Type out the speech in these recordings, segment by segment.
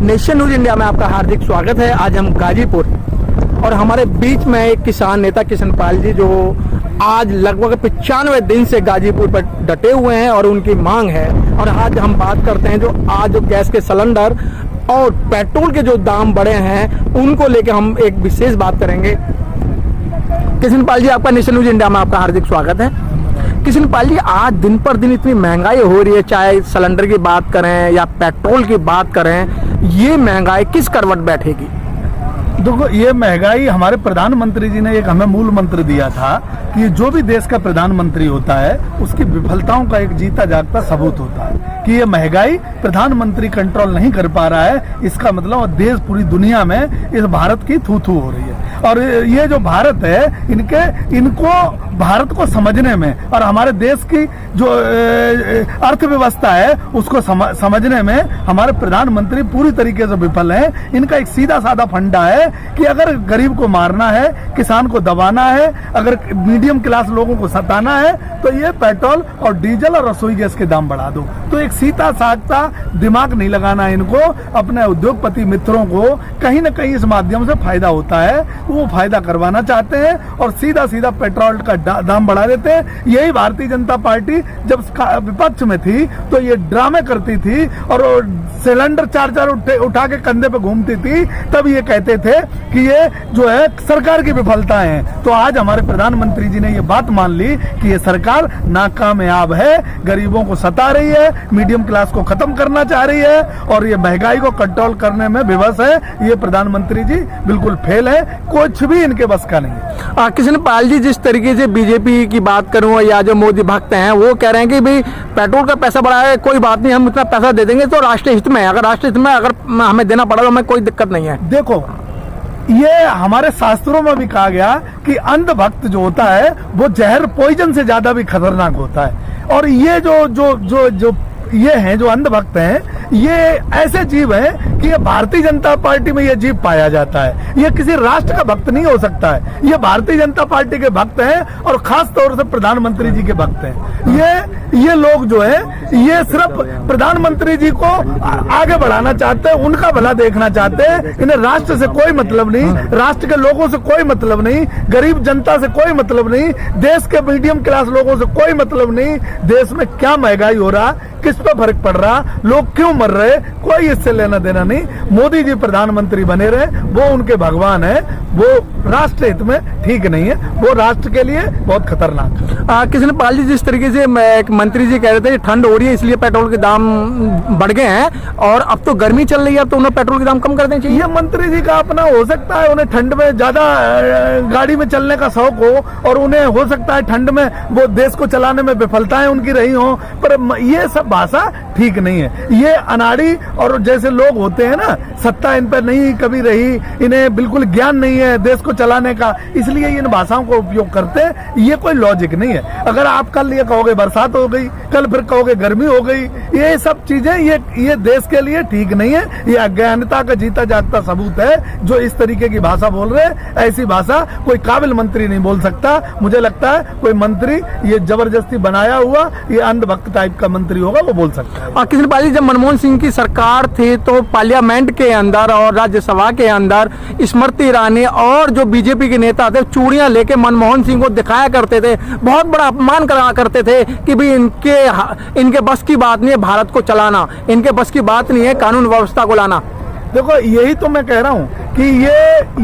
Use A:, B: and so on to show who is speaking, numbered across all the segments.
A: Nation news India में आपका हार्दिक स्वागत है। आज हम गाजीपुर और हमारे बीच में एक किसान नेता किशन पाल जी जो आज लगभग 95 दिन से गाजीपुर पर डटे हुए हैं और उनकी मांग है। और आज हम बात करते हैं जो आज जो गैस के सिलेंडर और पेट्रोल के जो दाम बढ़े हैं उनको लेकर हम एक विशेष बात करेंगे। किशन पाल जी, आपका नेशन न्यूज इंडिया में आपका हार्दिक स्वागत है। किशन पाल जी, आज दिन पर दिन इतनी महंगाई हो रही है, चाहे सिलेंडर की बात करें या पेट्रोल की बात करें, ये महंगाई किस करवट बैठेगी?
B: देखो, ये महंगाई हमारे प्रधानमंत्री जी ने एक हमें मूल मंत्र दिया था कि जो भी देश का प्रधानमंत्री होता है उसकी विफलताओं का एक जीता जागता सबूत होता है कि ये महंगाई प्रधानमंत्री कंट्रोल नहीं कर पा रहा है। इसका मतलब देश पूरी दुनिया में इस भारत की थू थू हो रही है। और ये जो भारत है इनको भारत को समझने में और हमारे देश की जो अर्थव्यवस्था है उसको समझने में हमारे प्रधानमंत्री पूरी तरीके से विफल हैं। इनका एक सीधा साधा फंडा है कि अगर गरीब को मारना है, किसान को दबाना है, अगर मीडियम क्लास लोगों को सताना है तो ये पेट्रोल और डीजल और रसोई गैस के दाम बढ़ा दो। तो एक सीधा साधा दिमाग नहीं लगाना इनको। अपने उद्योगपति मित्रों को कहीं ना कहीं इस माध्यम से फायदा होता है, वो फायदा करवाना चाहते हैं और सीधा सीधा पेट्रोल का दाम बढ़ा देते हैं। यही भारतीय जनता पार्टी जब विपक्ष में थी तो ये ड्रामे करती थी और सिलेंडर चार उठा के कंधे पे घूमती थी, तब ये कहते थे कि ये जो है सरकार की विफलता है। तो आज हमारे प्रधानमंत्री जी ने ये बात मान ली कि ये सरकार नाकामयाब है, गरीबों को सता रही है, मीडियम क्लास को खत्म करना चाह रही है और ये महंगाई को कंट्रोल करने में विवश है। ये प्रधानमंत्री जी बिल्कुल फेल है, कुछ भी इनके बस का नहीं है।
A: किशन पाल जी, जिस तरीके से बीजेपी की बात करूं या जो मोदी भक्त हैं वो कह रहे हैं कि भाई पेट्रोल का पैसा बढ़ा है, कोई बात नहीं, हम इतना पैसा दे देंगे तो राष्ट्रीय हित में, अगर राष्ट्रीय हित में अगर हमें देना पड़ा तो हमें कोई दिक्कत नहीं है।
B: देखो, ये हमारे शास्त्रों में भी कहा गया कि अंधभक्त जो होता है वो जहर पॉइजन से ज्यादा भी खतरनाक होता है। और ये जो ये हैं जो अंधभक्त हैं, ये ऐसे जीव हैं कि ये भारतीय जनता पार्टी में ये जीव पाया जाता है। ये किसी राष्ट्र का भक्त नहीं हो सकता है। ये भारतीय जनता पार्टी के भक्त हैं और खास तौर से प्रधानमंत्री जी के भक्त हैं। ये लोग जो है ये सिर्फ प्रधानमंत्री जी को आगे बढ़ाना चाहते हैं, उनका भला देखना चाहते हैं। इन्हें राष्ट्र से कोई मतलब नहीं, राष्ट्र के लोगों से कोई मतलब नहीं, गरीब जनता से कोई मतलब नहीं, देश के मीडियम क्लास लोगों से कोई मतलब नहीं। देश में क्या महंगाई हो रहा, किस पे फर्क पड़ रहा, लोग क्यों मर रहे, कोई इससे लेना देना नहीं। मोदी जी प्रधानमंत्री बने रहे, वो उनके भगवान है, वो राष्ट्र हित में ठीक नहीं है, वो राष्ट्र के लिए बहुत खतरनाक।
A: किशन पाल जी, जिस तरीके से एक मंत्री जी कह रहे थे ठंड हो रही है इसलिए पेट्रोल के दाम बढ़ गए हैं और अब तो गर्मी चल रही है, अब तो उन्हें पेट्रोल के दाम कम कर देना चाहिए।
B: ये मंत्री जी का अपना हो सकता है, उन्हें ठंड में ज्यादा गाड़ी में चलने का शौक हो और उन्हें हो सकता है ठंड में वो देश को चलाने में विफलताएं उनकी रही हो, पर ये सब भाषा ठीक नहीं है। ये अनाड़ी और जैसे लोग होते हैं ना, सत्ता इन पर नहीं कभी रही, इन्हें बिल्कुल ज्ञान नहीं है देश को चलाने का, इसलिए इन भाषाओं को उपयोग करते हैं। ये कोई लॉजिक नहीं है। अगर आप कल ये कहोगे बरसात हो गई, कल फिर कहोगे गर्मी हो गई, ये सब चीजें ये देश के लिए ठीक नहीं है। ये अज्ञानता का जीता जागता सबूत है। जो इस तरीके की भाषा बोल रहे हैं, ऐसी भाषा कोई काबिल मंत्री नहीं बोल सकता। मुझे लगता है कोई मंत्री ये जबरदस्ती बनाया हुआ ये अंधभक्त टाइप का मंत्री होगा, वो बोल सकता है।
A: किशन पाल जी, जब मनमोहन सिंह की सरकार थी तो पार्लियामेंट के अंदर और राज्यसभा के अंदर स्मृति ईरानी और जो बीजेपी के नेता थे चूड़ियां लेके मनमोहन सिंह को दिखाया करते थे, बहुत बड़ा अपमान करा करते थे कि भाई इनके बस की बात नहीं है भारत को चलाना, इनके बस की बात नहीं है कानून व्यवस्था को लाना।
B: देखो, यही तो मैं कह रहा हूँ कि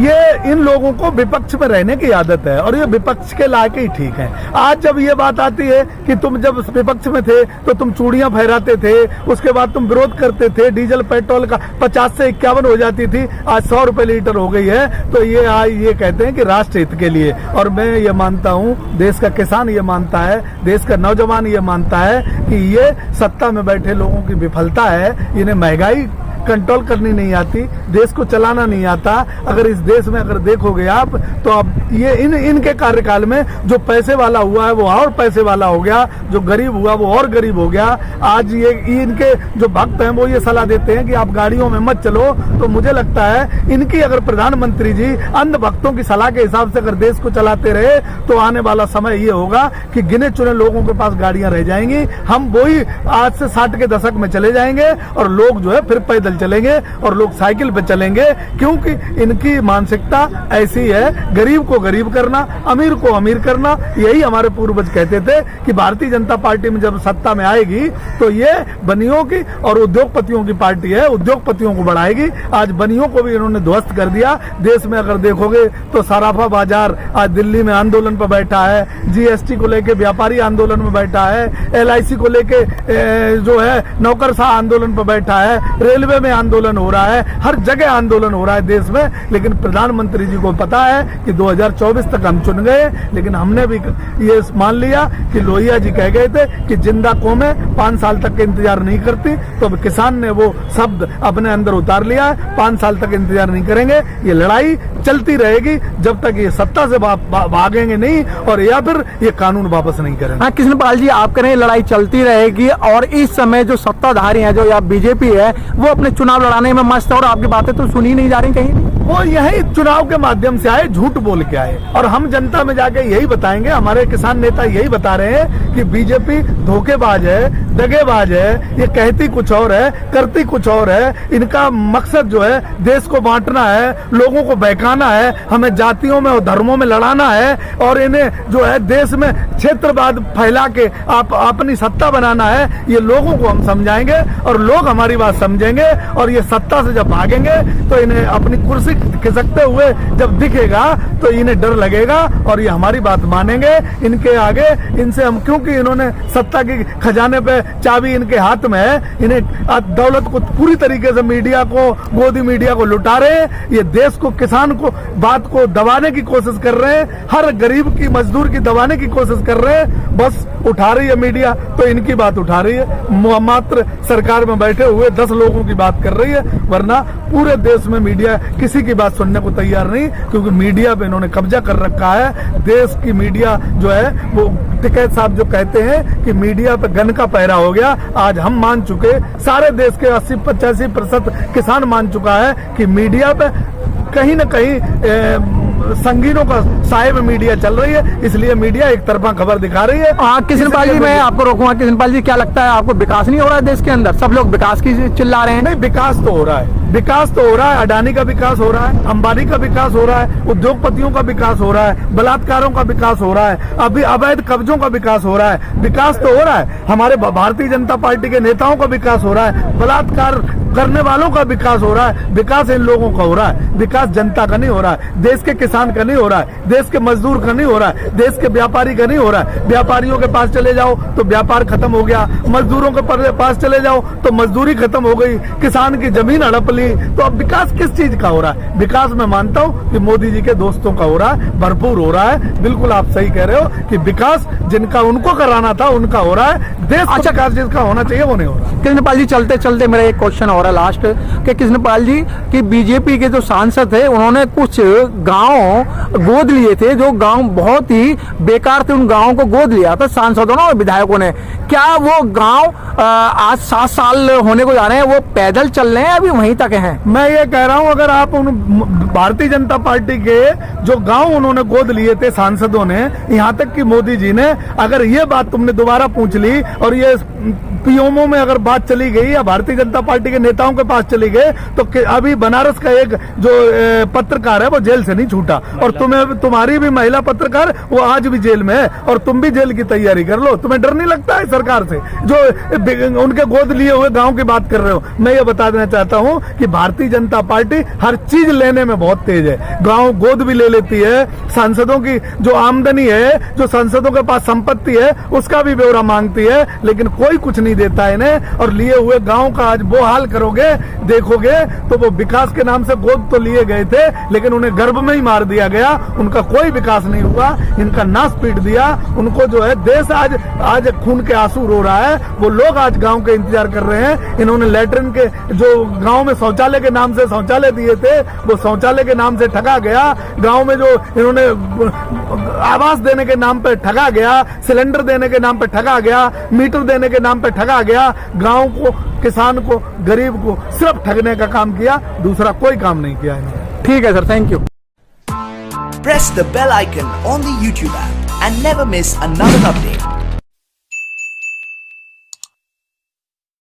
B: ये इन लोगों को विपक्ष में रहने की आदत है और ये विपक्ष के लायक ही ठीक है। आज जब ये बात आती है कि तुम जब विपक्ष में थे तो तुम चूड़ियां फहराते थे, उसके बाद तुम विरोध करते थे, डीजल पेट्रोल का 50 से 51 हो जाती थी, आज 100 रुपए लीटर हो गई है, तो ये आज ये कहते हैं कि राष्ट्र हित के लिए। और मैं ये मानता हूँ, देश का किसान ये मानता है, देश का नौजवान ये मानता है कि ये सत्ता में बैठे लोगों की विफलता है। इन्हें महंगाई कंट्रोल करनी नहीं आती, देश को चलाना नहीं आता। अगर इस देश में अगर देखोगे आप तो अब ये इनके कार्यकाल में जो पैसे वाला हुआ है वो और पैसे वाला हो गया, जो गरीब हुआ वो और गरीब हो गया। आज ये इनके जो भक्त हैं वो ये सलाह देते हैं कि आप गाड़ियों में मत चलो, तो मुझे लगता है इनकी अगर प्रधानमंत्री जी अंध भक्तों की सलाह के हिसाब से अगर देश को चलाते रहे तो आने वाला समय ये होगा कि गिने चुने लोगों के पास गाड़ियां रह जाएंगी। हम वही आज से 60 के दशक में चले जाएंगे और लोग जो है फिर पैदल पैदल चलेंगे और लोग साइकिल पे चलेंगे, क्योंकि इनकी मानसिकता ऐसी है, गरीब को गरीब करना, अमीर को अमीर करना। यही हमारे पूर्वज कहते थे कि भारतीय जनता पार्टी में जब सत्ता में आएगी तो ये बनियों की और उद्योगपतियों की पार्टी है, उद्योगपतियों को बढ़ाएगी। आज बनियों को भी इन्होंने ध्वस्त कर दिया। देश में अगर देखोगे तो सराफा बाजार आज दिल्ली में आंदोलन पर बैठा है, जीएसटी को लेके व्यापारी आंदोलन में बैठा है, एलआईसी को लेके जो है नौकरशाह आंदोलन पर बैठा है, रेलवे में आंदोलन हो रहा है, हर जगह आंदोलन हो रहा है देश में। लेकिन प्रधानमंत्री जी को पता है कि 2024 तक हम चुन गए, लेकिन हमने भी ये मान लिया कि लोहिया जी कह गए थे कि जिंदा कौमें 5 साल तक इंतजार नहीं करती, तो अब किसान ने वो शब्द अपने अंदर उतार लिया है। 5 साल तक इंतजार नहीं करेंगे, ये लड़ाई चलती रहेगी जब तक ये सत्ता से भागेंगे नहीं और या फिर ये कानून वापस नहीं करेंगे।
A: हाँ कृष्णपाल जी, आप कह रहे हैं लड़ाई चलती रहेगी और इस समय जो सत्ताधारी हैं, जो या बीजेपी है, वो अपने चुनाव लड़ाने में मस्त है और आपकी बातें तो सुनी नहीं जा रही कहीं।
B: वो यही चुनाव के माध्यम से आए, झूठ बोल के आए, और हम जनता में जाके यही बताएंगे, हमारे किसान नेता यही बता रहे हैं कि बीजेपी धोखेबाज है, दगेबाज है, ये कहती कुछ और है, करती कुछ और है। इनका मकसद जो है देश को बांटना है, लोगों को बहकाना है, हमें जातियों में और धर्मों में लड़ाना है, और इन्हें जो है देश में क्षेत्रवाद फैला के अपनी सत्ता बनाना है। ये लोगों को हम समझाएंगे और लोग हमारी बात समझेंगे, और ये सत्ता से जब भागेंगे तो इन्हें अपनी कुर्सी खिसकते हुए जब दिखेगा तो इन्हें डर लगेगा और ये हमारी बात मानेंगे। इनके आगे इनसे हम, क्योंकि इन्होंने सत्ता के खजाने पे चाबी इनके हाथ में है, इन्हें दौलत को पूरी तरीके से मीडिया को, गोदी मीडिया को लुटा रहे हैं। ये देश को, किसान को, बात को दबाने की कोशिश कर रहे हैं, हर गरीब की, मजदूर की दबाने की कोशिश कर रहे हैं। बस उठा रही है मीडिया तो इनकी बात उठा रही है, मात्र सरकार में बैठे हुए 10 लोगों की बात कर रही है, वरना पूरे देश में मीडिया किसी की बात सुनने को तैयार नहीं, क्योंकि मीडिया पे इन्होंने कब्जा कर रखा है। देश की मीडिया जो है वो टिकैत साहब जो कहते हैं कि मीडिया पे गन का पहरा हो गया, आज हम मान चुके, सारे देश के 80-85% किसान मान चुका है कि मीडिया पे कहीं न कहीं संगीनों का साए में मीडिया चल रही है, इसलिए मीडिया एक तरफा खबर दिखा रही है।
A: हाँ कृष्णपाल जी, मैं आपको रोकूंगा। कृष्णपाल जी, क्या लगता है आपको, विकास नहीं हो रहा है देश के अंदर? सब लोग विकास की चिल्ला रहे हैं।
B: नहीं, विकास तो हो रहा है, विकास तो हो रहा है। अडानी का विकास हो रहा है, अंबानी का विकास हो रहा है, उद्योगपतियों का विकास हो रहा है, बलात्कारों का विकास हो रहा है, अभी अवैध कब्जों का विकास हो रहा है। विकास तो हो रहा है, हमारे भारतीय जनता पार्टी के नेताओं का विकास हो रहा है, बलात्कार करने वालों का विकास हो रहा है। विकास इन लोगों का हो रहा है, विकास जनता का नहीं हो रहा है, देश के किसान का नहीं हो रहा है, देश के मजदूर का नहीं हो रहा है, देश के व्यापारी का नहीं हो रहा है। व्यापारियों के पास चले जाओ तो व्यापार खत्म हो गया, मजदूरों के पास चले जाओ तो मजदूरी खत्म हो गई, किसान की जमीन हड़प ली। तो अब विकास किस चीज का हो रहा है? विकास मैं मानता हूँ कि मोदी जी के दोस्तों का हो रहा है, भरपूर हो रहा है। बिल्कुल आप सही कह रहे हो कि विकास जिनका उनको कराना था उनका हो रहा है, देश अच्छा विकास जिसका होना चाहिए वो नहीं हो रहा।
A: कृष्णपाल जी, चलते चलते मेरा एक क्वेश्चन और है लास्ट, कि कृष्णपाल जी कि बीजेपी के जो सांसद थे उन्होंने कुछ गांव गोद लिए थे, जो गांव बहुत ही बेकार थे, उन गांवों को गोद लिया था सांसदों ने और विधायकों ने। क्या वो गांव आज 7 साल होने को जा रहे हैं, वो पैदल चल रहे हैं, अभी वहीं तक हैं?
B: मैं ये कह रहा हूँ, अगर आप उन भारतीय जनता पार्टी के जो गांव उन्होंने गोद लिए थे सांसदों ने, यहाँ तक कि मोदी जी ने, अगर ये बात तुमने दोबारा पूछ ली और ये पीएमओ में अगर बात चली गई या भारतीय जनता पार्टी के नेताओं के पास चली गई, तो अभी बनारस का एक जो पत्रकार है वो जेल से नहीं छूटा, और तुम्हारी भी महिला पत्रकार वो आज भी जेल में है, और तुम भी जेल की तैयारी कर लो। तुम्हें डर नहीं लगता है सरकार से, जो उनके गोद लिए हुए गांव की बात कर रहे हो? मैं ये बता देना चाहता हूँ कि भारतीय जनता पार्टी हर चीज लेने में बहुत तेज है। गांव गोद भी ले लेती है, सांसदों की जो आमदनी है, जो सांसदों के पास संपत्ति है, उसका भी ब्यौरा मांगती है, लेकिन कोई कुछ नहीं देता इन्हें। और लिए हुए गांव का आज वो हाल करोगे, देखोगे तो वो विकास के नाम से गोद तो लिए गए थे, लेकिन उन्हें गर्भ में ही मार दिया गया, उनका कोई विकास नहीं हुआ, इनका नाश पीट दिया उनको। जो है देश आज खून के आंसू रो रहा है, वो लोग आज गांव के इंतजार कर रहे हैं। इन्होंने लैट्रिन के जो गांव में शौचालय के नाम से शौचालय दिए थे, वो शौचालय के नाम से ठगा गया। गांव में जो इन्होंने आवास देने के नाम पे ठगा गया, सिलेंडर देने के नाम पे ठगा गया, मीटर देने के नाम पे ठगा गया। गांव को, किसान को, गरीब को सिर्फ ठगने का काम किया, दूसरा कोई काम नहीं किया इन्होंने।
A: ठीक है sir, thank you.
C: Press the bell icon on the YouTube app and never miss another update.